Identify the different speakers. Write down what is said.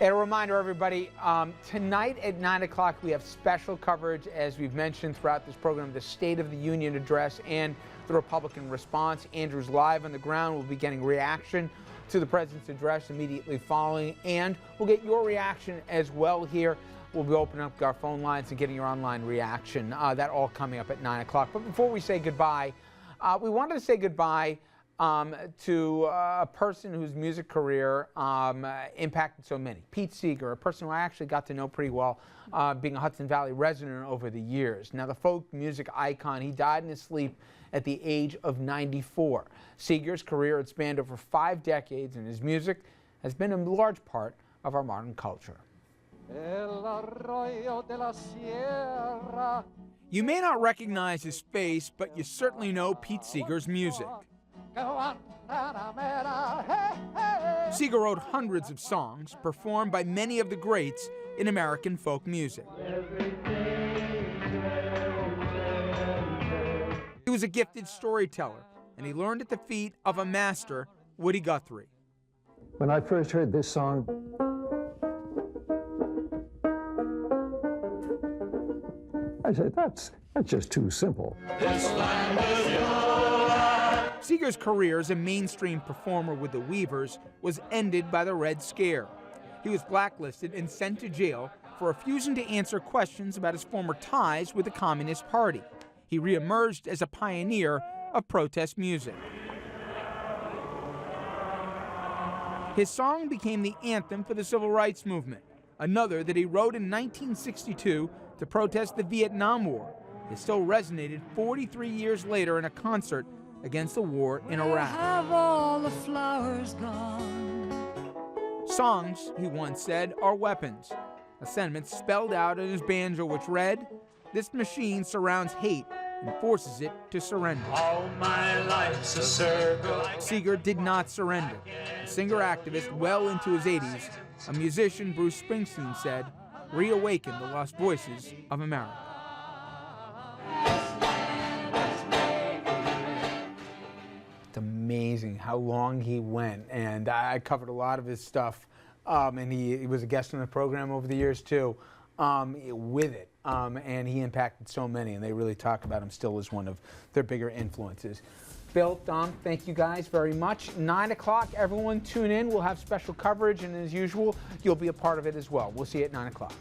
Speaker 1: And a reminder, everybody, tonight at 9 o'clock we have special coverage, as we've mentioned throughout this program, the State of the Union address and the Republican response. Andrew's live on the ground. We'll be getting reaction to the president's address immediately following, and we'll get your reaction as well here. We'll be opening up our phone lines and getting your online reaction. That all coming up at 9 o'clock. But before we say goodbye, we wanted to say goodbye to a person whose music career impacted so many. Pete Seeger, a person who I actually got to know pretty well, being a Hudson Valley resident over the years. Now, the folk music icon, he died in his sleep at the age of 94. Seeger's career had spanned over 5 decades, and his music has been a large part of our modern culture. You may not recognize his face, but you certainly know Pete Seeger's music. Seeger wrote hundreds of songs performed by many of the greats in American folk music. He was a gifted storyteller, and he learned at the feet of a master, Woody Guthrie.
Speaker 2: When I first heard this song, I said, that's just too simple.
Speaker 1: Seeger's career as a mainstream performer with the Weavers was ended by the Red Scare. He was blacklisted and sent to jail for refusing to answer questions about his former ties with the Communist Party. He reemerged as a pioneer of protest music. His song became the anthem for the Civil Rights Movement, another that he wrote in 1962 to protest the Vietnam War. It still resonated 43 years later in a concert against the war in Iraq.
Speaker 3: Have all the flowers gone?
Speaker 1: Songs, he once said, are weapons, a sentiment spelled out in his banjo which read, "This machine surrounds hate and forces it to surrender."
Speaker 4: All my life's a circle.
Speaker 1: Seeger did not surrender. A singer-activist well into his 80s, a musician, Bruce Springsteen said, reawakened the lost voices of America. It's amazing how long he went, and I covered a lot of his stuff, and he was a guest on the program over the years too, with it, and he impacted so many, and they really talk about him still as one of their bigger influences. Bill, Dom, thank you guys very much. 9 o'clock, everyone tune in. We'll have special coverage, and as usual, you'll be a part of it as well. We'll see you at 9 o'clock.